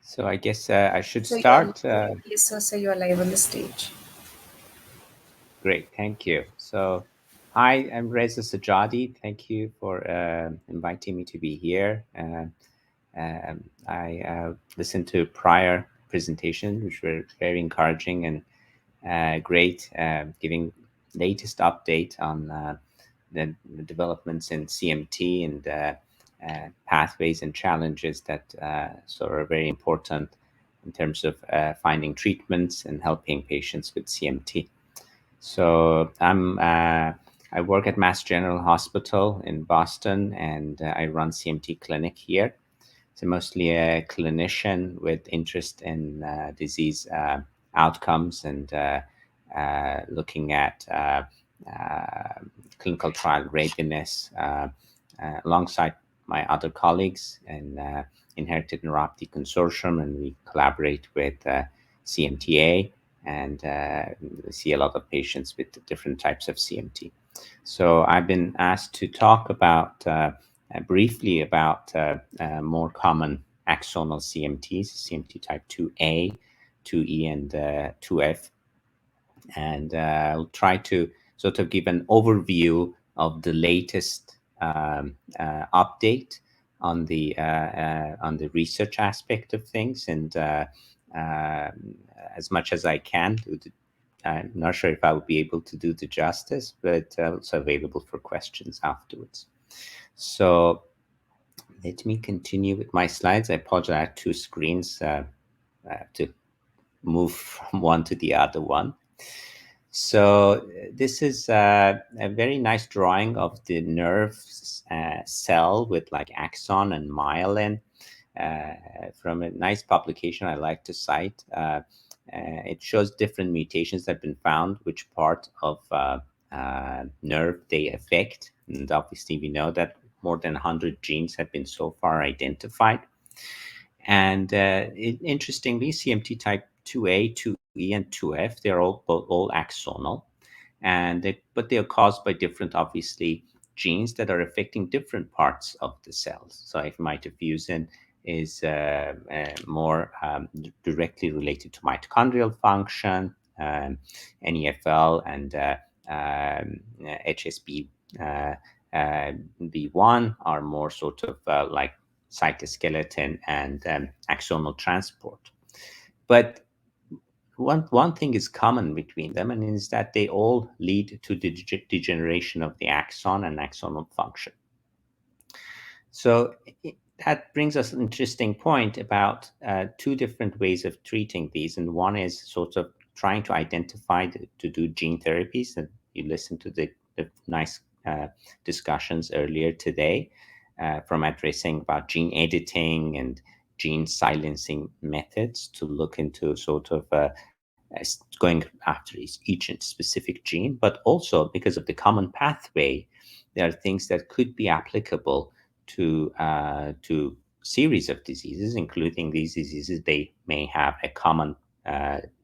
So I guess I should So you are start. yes, so you are live on the stage. Great, thank you. So, hi, I'm Reza Sajadi. Thank you for inviting me to be here. I listened to prior presentation, which were very encouraging and great, giving latest update on the developments in CMT and pathways and challenges that sort of are very important in terms of finding treatments and helping patients with CMT. So I work at Mass General Hospital in Boston, and I run CMT clinic here. So mostly a clinician with interest in disease outcomes and looking at uh, clinical trial readiness alongside my other colleagues in Inherited Neuropathy Consortium, and we collaborate with CMTA and see a lot of patients with different types of CMT. So I've been asked to talk about briefly about more common axonal CMTs, CMT type 2A, 2E, and 2F. And I'll try to sort of give an overview of the latest update on the research aspect of things, and uh, as much as I can. I'm not sure if I will be able to do the justice, but also available for questions afterwards. So let me continue with my slides. I apologize, I have two screens. I have to move from one to the other one. So this is a very nice drawing of the nerve cell with like axon and myelin from a nice publication I like to cite. It shows different mutations that have been found, which part of nerve they affect. And obviously we know that more than 100 genes have been so far identified. And interestingly, CMT type 2A, 2E, and 2F, they're all axonal. But they are caused by different, obviously, genes that are affecting different parts of the cells. So if mitofusin is more directly related to mitochondrial function, NEFL and HSB uh, B1 are more sort of like cytoskeleton and axonal transport. But one thing is common between them, and is that they all lead to the degeneration of the axon and axonal function. So that brings us an interesting point about two different ways of treating these, and one is sort of trying to identify to do gene therapies. And you listened to the nice discussions earlier today from addressing about gene editing and gene silencing methods to look into sort of going after each specific gene, but also because of the common pathway, there are things that could be applicable to series of diseases, including these diseases. They may have a common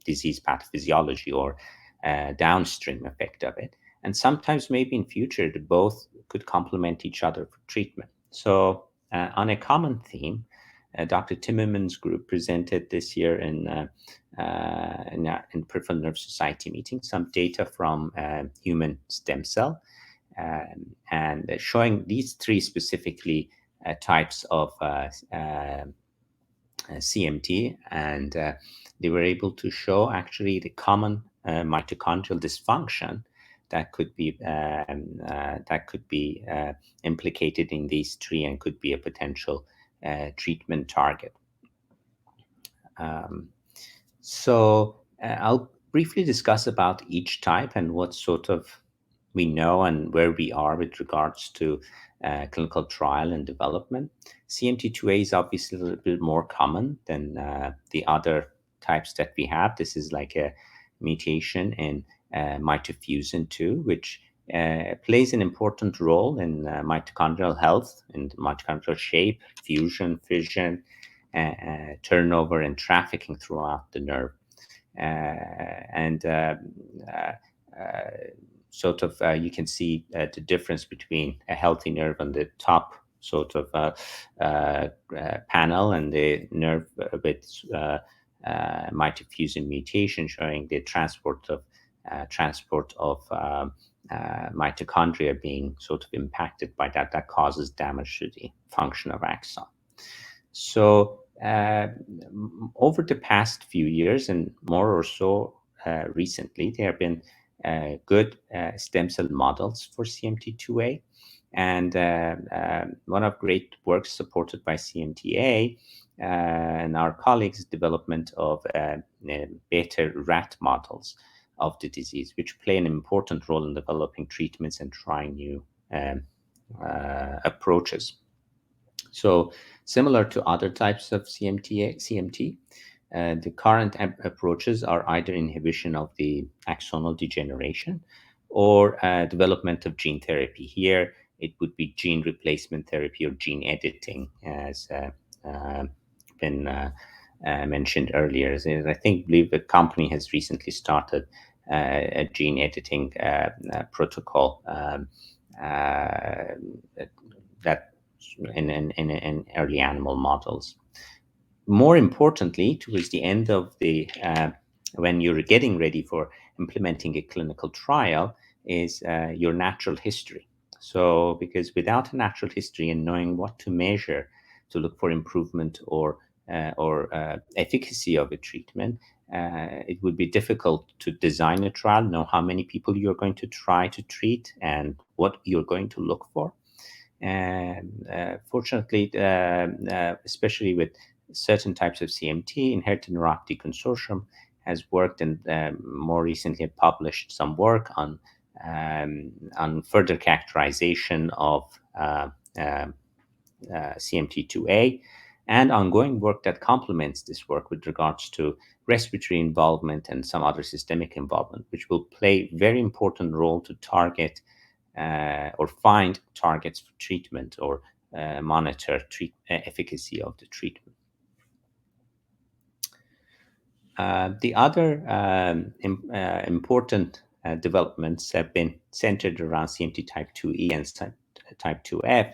disease pathophysiology or downstream effect of it, and sometimes maybe in future the both could complement each other for treatment. So, on a common theme, Dr. Timmerman's group presented this year in Peripheral Nerve Society meeting some data from human stem cell, and showing these three specifically types of CMT, and they were able to show actually the common mitochondrial dysfunction that could be implicated in these three and could be a potential treatment target. Um, I'll briefly discuss about each type and what sort of we know and where we are with regards to clinical trial and development. CMT2A is obviously a little bit more common than the other types that we have. This is like a mutation in mitofusin 2, which plays an important role in mitochondrial health and mitochondrial shape, fusion, fission, turnover, and trafficking throughout the nerve. And uh, sort of you can see the difference between a healthy nerve on the top sort of panel, and the nerve with mitofusin mutation showing the transport of mitochondria being sort of impacted by that. That causes damage to the function of axon. So over the past few years and more or so recently, there have been good stem cell models for CMT2A. And one of great works supported by CMTA and our colleagues' development of better rat models of the disease, which play an important role in developing treatments and trying new approaches. So similar to other types of CMT, the current approaches are either inhibition of the axonal degeneration or development of gene therapy. Here, it would be gene replacement therapy or gene editing, as been mentioned earlier. I believe the company has recently started a gene editing protocol that in early animal models. More importantly, towards the end of the when you're getting ready for implementing a clinical trial, is your natural history. So, because without a natural history and knowing what to measure to look for improvement or efficacy of a treatment, it would be difficult to design a trial, know how many people you're going to try to treat, and what you're going to look for. And fortunately, especially with certain types of CMT, Inherited Neuropathy Consortium has worked and more recently published some work on further characterization of CMT2A, and ongoing work that complements this work with regards to respiratory involvement and some other systemic involvement, which will play a very important role to target or find targets for treatment or monitor efficacy of the treatment. The other important developments have been centered around CMT type 2E and type 2F.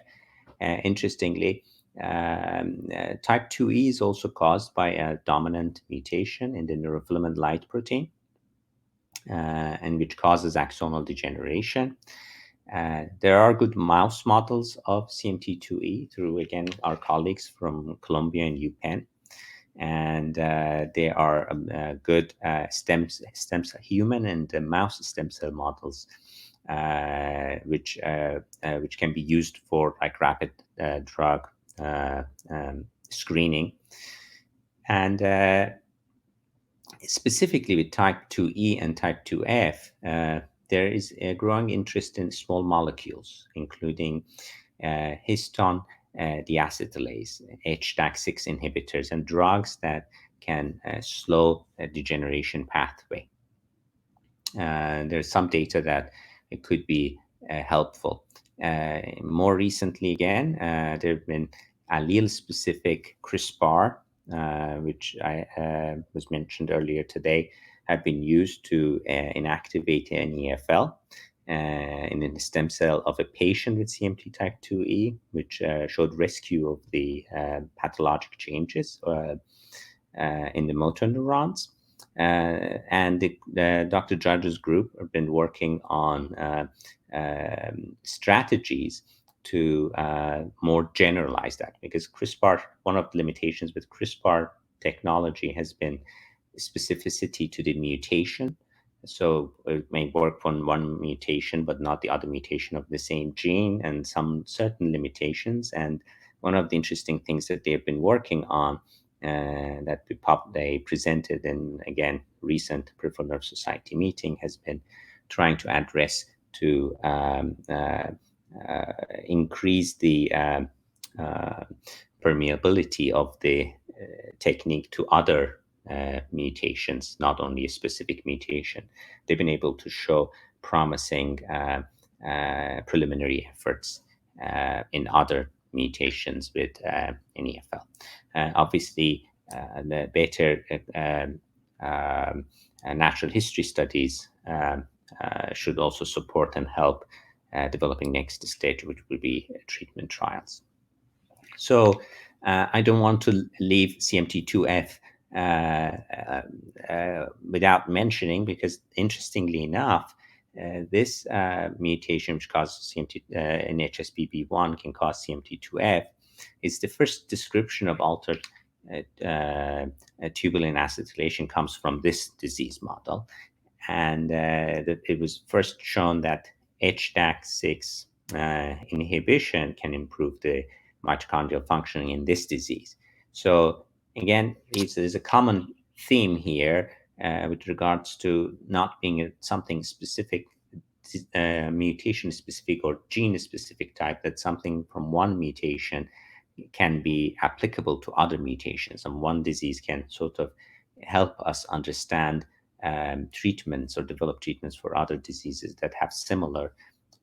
Interestingly, type 2E is also caused by a dominant mutation in the neurofilament light protein, and which causes axonal degeneration. There are good mouse models of CMT2E through, again, our colleagues from Columbia and UPenn. And they are good stem cell human and mouse stem cell models, which can be used for like rapid drug screening. And specifically with type 2E and type 2F, there is a growing interest in small molecules, including histone deacetylase, HDAC6 inhibitors, and drugs that can slow the degeneration pathway. There's some data that it could be helpful. More recently, again, there have been allele-specific CRISPR, which was mentioned earlier today, have been used to inactivate an EFL in the stem cell of a patient with CMT type 2E, which showed rescue of the pathologic changes in the motor neurons. And Dr. Judge's group have been working on strategies to more generalize that, because CRISPR, one of the limitations with CRISPR technology has been specificity to the mutation. So it may work on one mutation, but not the other mutation of the same gene, and some certain limitations. And one of the interesting things that they've been working on that they presented in, again, recent Peripheral Nerve Society meeting has been trying to address to increase the permeability of the technique to other mutations, not only a specific mutation. They've been able to show promising preliminary efforts in other mutations with NEFL. Obviously, the better natural history studies should also support and help developing next stage, which will be treatment trials. So I don't want to leave CMT2F without mentioning, because interestingly enough, this mutation, which causes CMT in HSPB1, can cause CMT2F, is the first description of altered tubulin acetylation comes from this disease model. And it was first shown that HDAC6 inhibition can improve the mitochondrial functioning in this disease. So again, there's a common theme here with regards to not being something specific, mutation specific or gene specific type, that something from one mutation can be applicable to other mutations, and one disease can sort of help us understand treatments or develop treatments for other diseases that have similar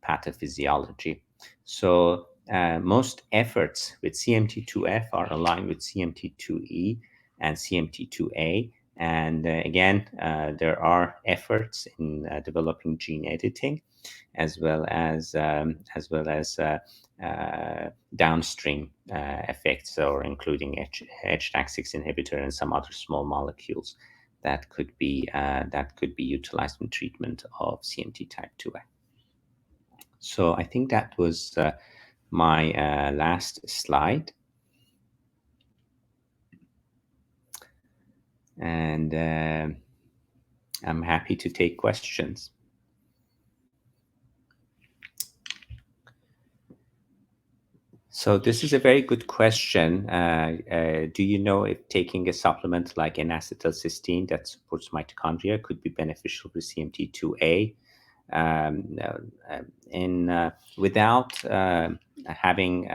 pathophysiology. So most efforts with CMT2F are aligned with CMT2E and CMT2A. And again, there are efforts in developing gene editing, as well as downstream effects, or including HDAC6 inhibitor and some other small molecules that could be utilized in treatment of CMT type 2A. So I think that was my last slide. And I'm happy to take questions. So this is a very good question. Do you know if taking a supplement like N-acetylcysteine that supports mitochondria could be beneficial for CMT2A? Without having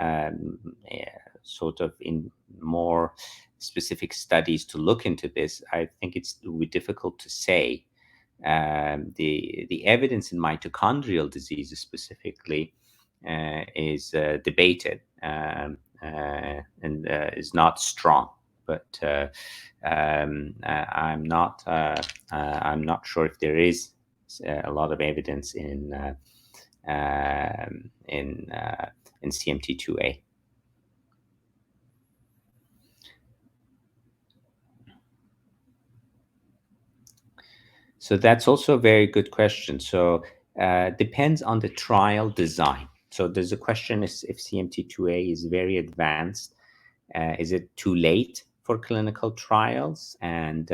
sort of in more specific studies to look into this, I think it would be difficult to say. The evidence in mitochondrial diseases specifically is debated, and is not strong. But I'm not sure if there is a lot of evidence in CMT2A. So that's also a very good question. So depends on the trial design. So there's a question is if CMT2A is very advanced, is it too late for clinical trials? And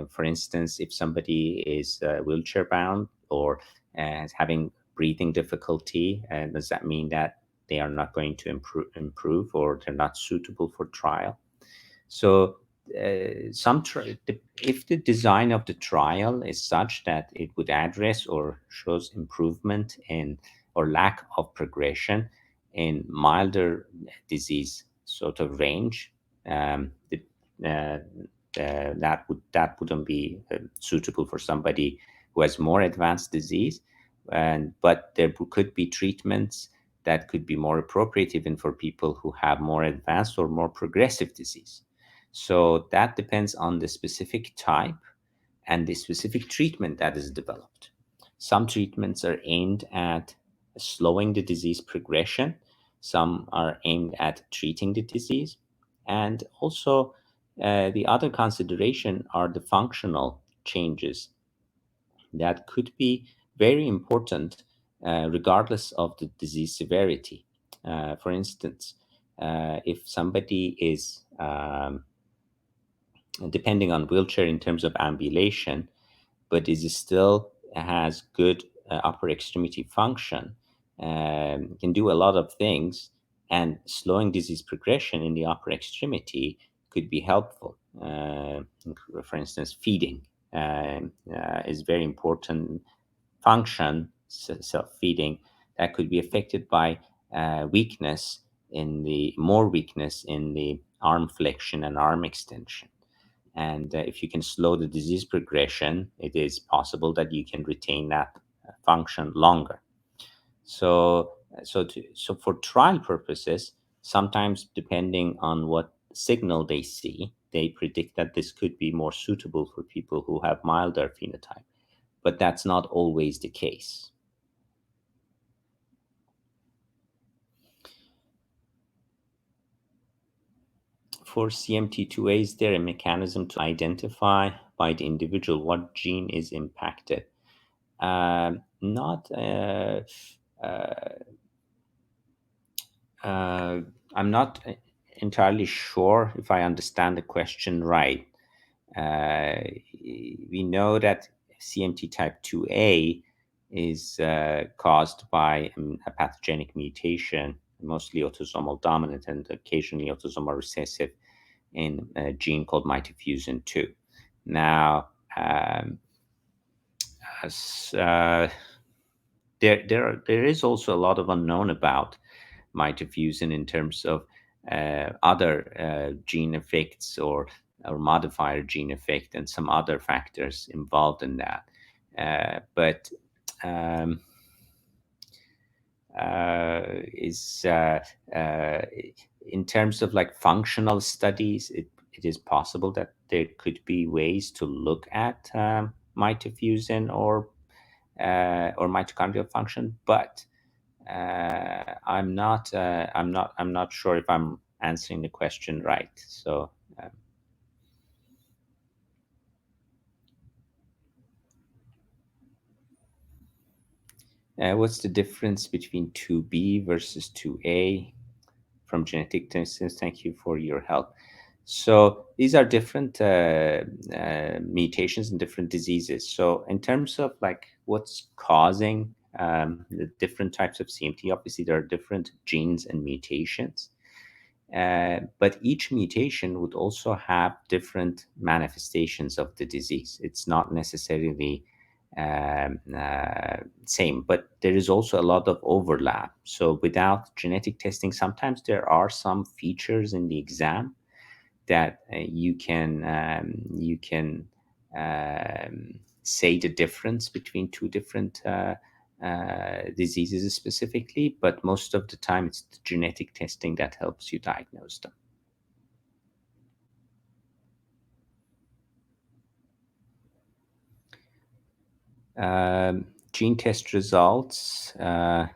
for instance, if somebody is wheelchair bound or is having breathing difficulty, does that mean that they are not going to improve, or they're not suitable for trial? So if the design of the trial is such that it would address or shows improvement in or lack of progression in milder disease sort of range, that wouldn't be suitable for somebody who has more advanced disease. But there could be treatments that could be more appropriate even for people who have more advanced or more progressive disease. So that depends on the specific type and the specific treatment that is developed. Some treatments are aimed at slowing the disease progression. Some are aimed at treating the disease. And also, the other consideration are the functional changes that could be very important regardless of the disease severity. For instance, if somebody is depending on wheelchair in terms of ambulation, but is still has good upper extremity function, can do a lot of things, and slowing disease progression in the upper extremity could be helpful. For instance, feeding is very important function, self-feeding, that could be affected by weakness in the arm flexion and arm extension. And if you can slow the disease progression, it is possible that you can retain that function longer. So for trial purposes, sometimes depending on what signal they see, they predict that this could be more suitable for people who have milder phenotype. But that's not always the case. for CMT2A, is there a mechanism to identify by the individual what gene is impacted? Not. I'm not entirely sure if I understand the question right. We know that CMT type 2A is caused by a pathogenic mutation, mostly autosomal dominant and occasionally autosomal recessive, in a gene called mitofusin 2. Now, as, there is also a lot of unknown about mitofusin in terms of other gene effects or modifier gene effect and some other factors involved in that. But is in terms of like functional studies, it is possible that there could be ways to look at mitofusin or mitochondrial function, but I'm not sure if I'm answering the question right. So, what's the difference between 2B versus 2A from genetic testing? Thank you for your help. So these are different mutations in different diseases. So in terms of like what's causing the different types of CMT, obviously there are different genes and mutations. But each mutation would also have different manifestations of the disease. It's not necessarily same, but there is also a lot of overlap. So without genetic testing, sometimes there are some features in the exam that you can say the difference between two different diseases specifically, but most of the time it's the genetic testing that helps you diagnose them. Gene test results, and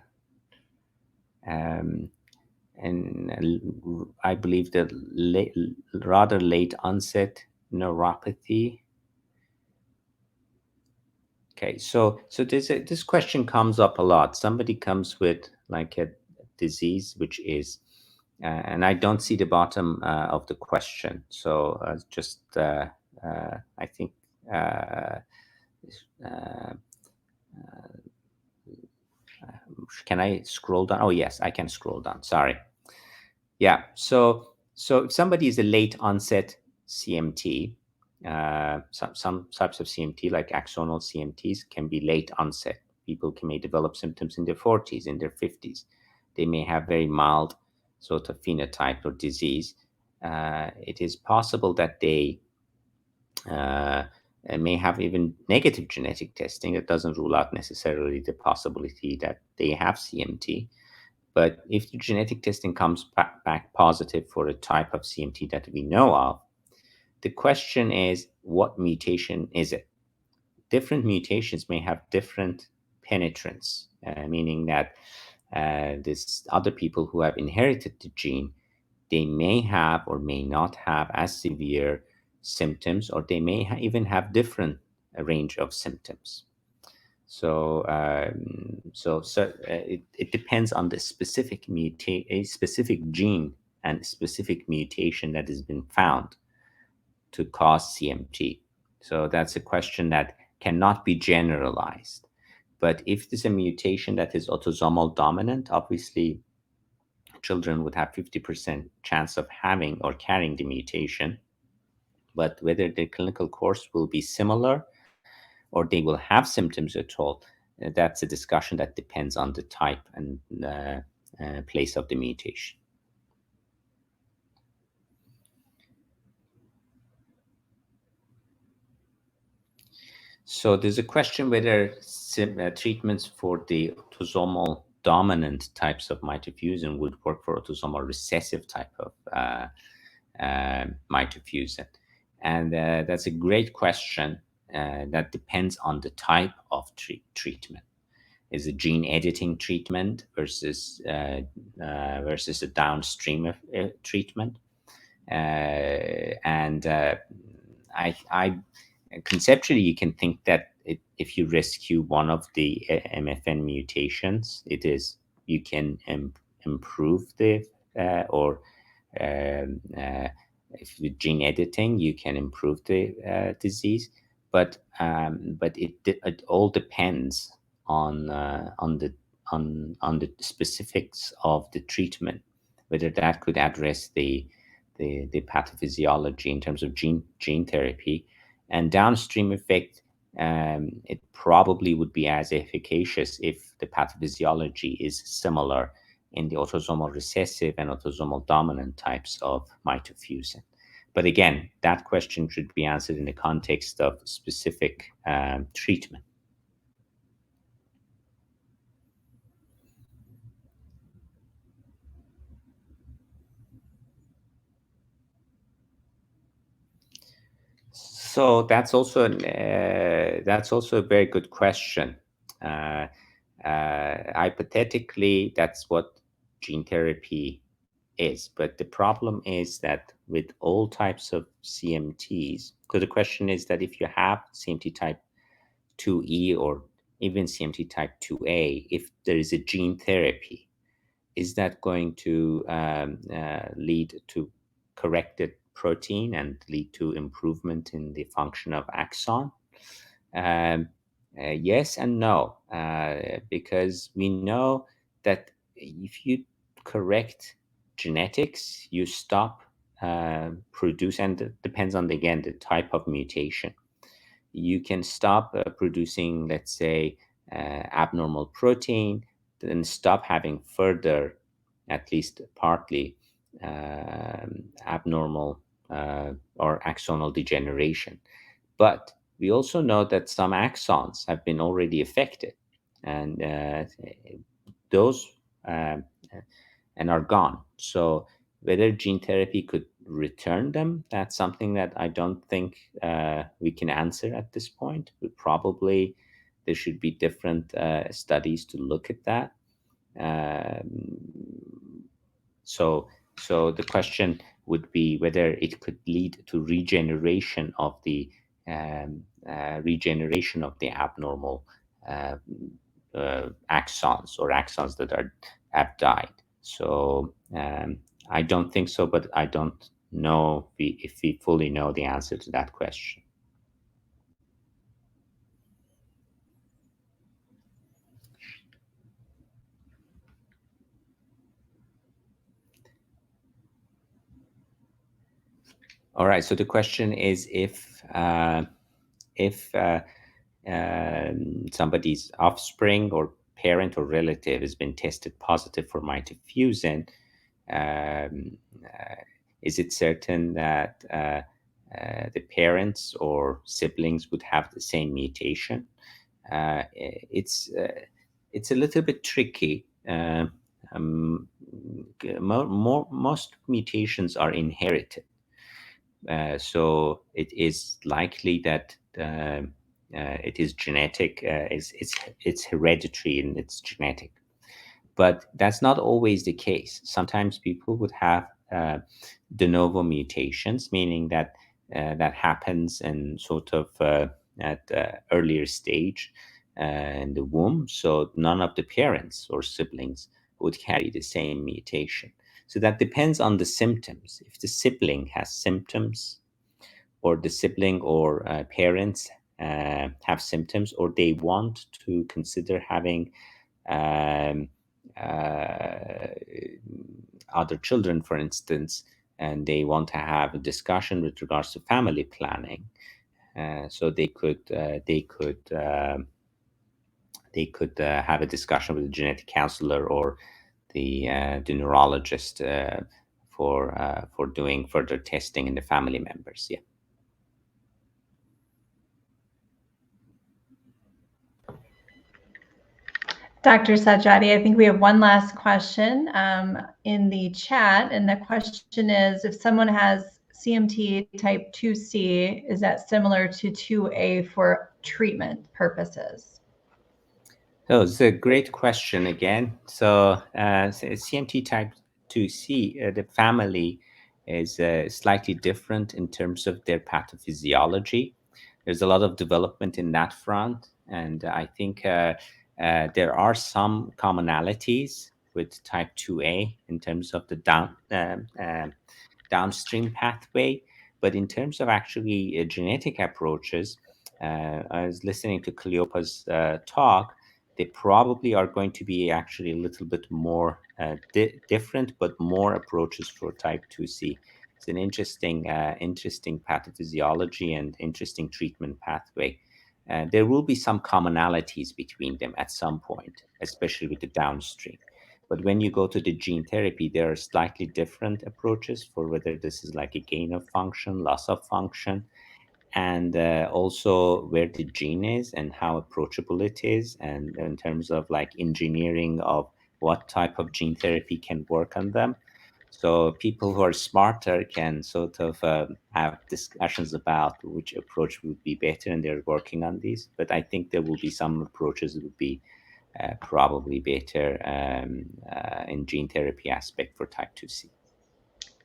I believe the rather late onset neuropathy. Okay, so this question comes up a lot. Somebody comes with like a disease which is, and I don't see the bottom of the question. So I think. Can I scroll down? Oh yes, I can scroll down. Sorry. Yeah. So if somebody is a late onset CMT, some types of CMT like axonal CMTs can be late onset. People may develop symptoms in their 40s, in their 50s. They may have very mild sort of phenotype or disease. It is possible that they may have even negative genetic testing. That doesn't rule out necessarily the possibility that they have CMT. But if the genetic testing comes back positive for a type of CMT that we know of, the question is, what mutation is it? Different mutations may have different penetrance, meaning that this other people who have inherited the gene, they may have or may not have as severe symptoms, or they may even have different range of symptoms. So, it depends on the specific a specific gene and specific mutation that has been found to cause CMT. So that's a question that cannot be generalized. But if there's a mutation that is autosomal dominant, obviously children would have 50% chance of having or carrying the mutation. But whether the clinical course will be similar or they will have symptoms at all, that's a discussion that depends on the type and place of the mutation. So there's a question whether treatments for the autosomal dominant types of mitofusin would work for autosomal recessive type of mitofusin. And that's a great question. That depends on the type of treatment. Is a gene editing treatment versus a downstream treatment? And I conceptually, you can think that if you rescue one of the MFN mutations, you can improve the or if with gene editing you can improve the disease, but it all depends on the specifics of the treatment, whether that could address the pathophysiology in terms of gene therapy and downstream effect. It probably would be as efficacious if the pathophysiology is similar in the autosomal recessive and autosomal dominant types of mitofusin. But again, that question should be answered in the context of specific treatment. So that's also a very good question. Hypothetically, that's what gene therapy is, but the problem is that with all types of CMTs, because the question is that if you have CMT type 2E or even CMT type 2A, if there is a gene therapy, is that going to lead to corrected protein and lead to improvement in the function of axon? Yes and no, because we know that if you correct genetics, you stop produce, and it depends on again the type of mutation. You can stop producing, let's say, abnormal protein, then stop having further, at least partly, abnormal or axonal degeneration. But we also know that some axons have been already affected, and those and are gone. So whether gene therapy could return them, that's something that I don't think we can answer at this point. But probably there should be different studies to look at that. Um, so, so the question would be whether it could lead to regeneration of the abnormal uh, axons or axons that have died. So I don't think so, but I don't know if we fully know the answer to that question. All right. So the question is if somebody's offspring or parent or relative has been tested positive for mitofusin, um, is it certain that the parents or siblings would have the same mutation? It's a little bit tricky. Um, most mutations are inherited, so it is likely that it is genetic. It's hereditary and it's genetic, but that's not always the case. Sometimes people would have de novo mutations, meaning that that happens in sort of at earlier stage in the womb. So none of the parents or siblings would carry the same mutation. So that depends on the symptoms. If the sibling has symptoms, or the sibling or parents have symptoms, or they want to consider having um, uh, other children, for instance, and they want to have a discussion with regards to family planning, so they could have a discussion with the genetic counselor or the neurologist for doing further testing in the family members. Yeah. Dr. Sajati, I think we have one last question in the chat, and the question is, if someone has CMT type 2C, is that similar to 2A for treatment purposes? So it's a great question again. So CMT type 2C, the family is slightly different in terms of their pathophysiology. There's a lot of development in that front, and I think there are some commonalities with type 2A in terms of the downstream pathway. But in terms of actually genetic approaches, I was listening to Cleopa's talk. They probably are going to be actually a little bit more different, but more approaches for type 2C. It's an interesting pathophysiology and interesting treatment pathway. There will be some commonalities between them at some point, especially with the downstream. But when you go to the gene therapy, there are slightly different approaches for whether this is like a gain of function, loss of function, and also where the gene is and how approachable it is, and in terms of like engineering of what type of gene therapy can work on them. So people who are smarter can sort of have discussions about which approach would be better, and they're working on these. But I think there will be some approaches that would be probably better in gene therapy aspect for type 2C.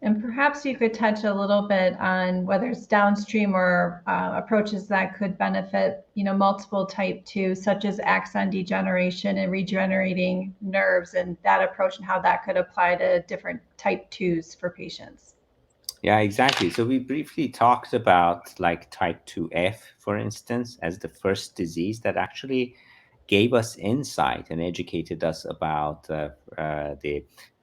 And perhaps you could touch a little bit on whether it's downstream or approaches that could benefit, multiple type 2, such as axon degeneration and regenerating nerves, and that approach and how that could apply to different type 2s for patients. Yeah, exactly. So we briefly talked about like type 2F, for instance, as the first disease that actually gave us insight and educated us about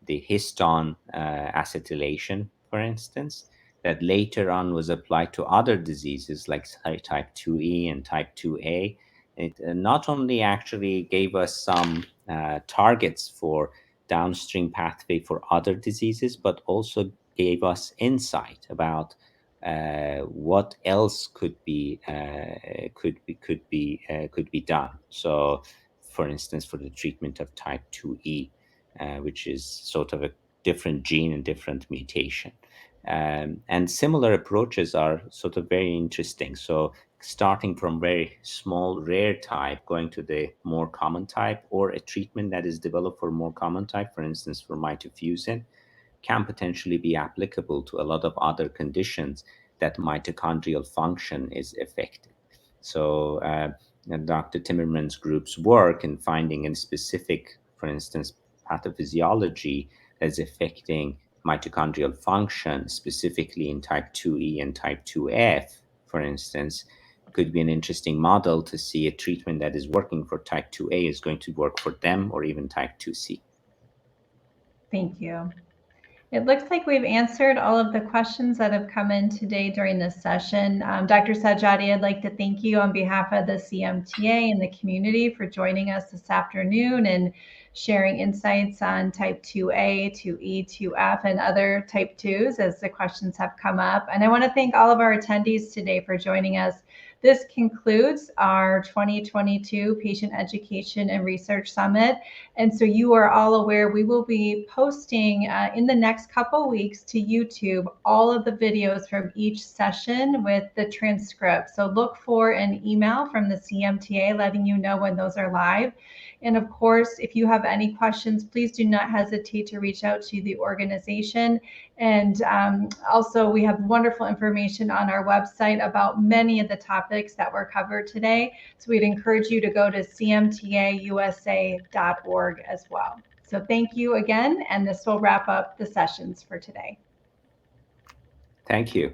the histone acetylation, for instance, that later on was applied to other diseases like type 2E and type 2A. It not only actually gave us some targets for downstream pathway for other diseases, but also gave us insight about what else could be done. So, for instance, for the treatment of type 2E, which is sort of a different gene and different mutation. And similar approaches are sort of very interesting. So starting from very small, rare type, going to the more common type, or a treatment that is developed for more common type, for instance, for mitofusine, can potentially be applicable to a lot of other conditions that mitochondrial function is affected. So Dr. Timmerman's group's work in finding a specific, for instance, pathophysiology that's affecting mitochondrial function, specifically in type 2E and type 2F, for instance, could be an interesting model to see a treatment that is working for type 2A is going to work for them, or even type 2C. Thank you. It looks like we've answered all of the questions that have come in today during this session. Dr. Sajati, I'd like to thank you on behalf of the CMTA and the community for joining us this afternoon and sharing insights on type 2A, 2E, 2F, and other type 2s as the questions have come up. And I want to thank all of our attendees today for joining us. This concludes our 2022 Patient Education and Research Summit. And so you are all aware, we will be posting in the next couple weeks to YouTube all of the videos from each session with the transcript. So look for an email from the CMTA letting you know when those are live. And of course, if you have any questions, please do not hesitate to reach out to the organization. And also, we have wonderful information on our website about many of the topics that were covered today. So we'd encourage you to go to cmtausa.org as well. So thank you again, and this will wrap up the sessions for today. Thank you.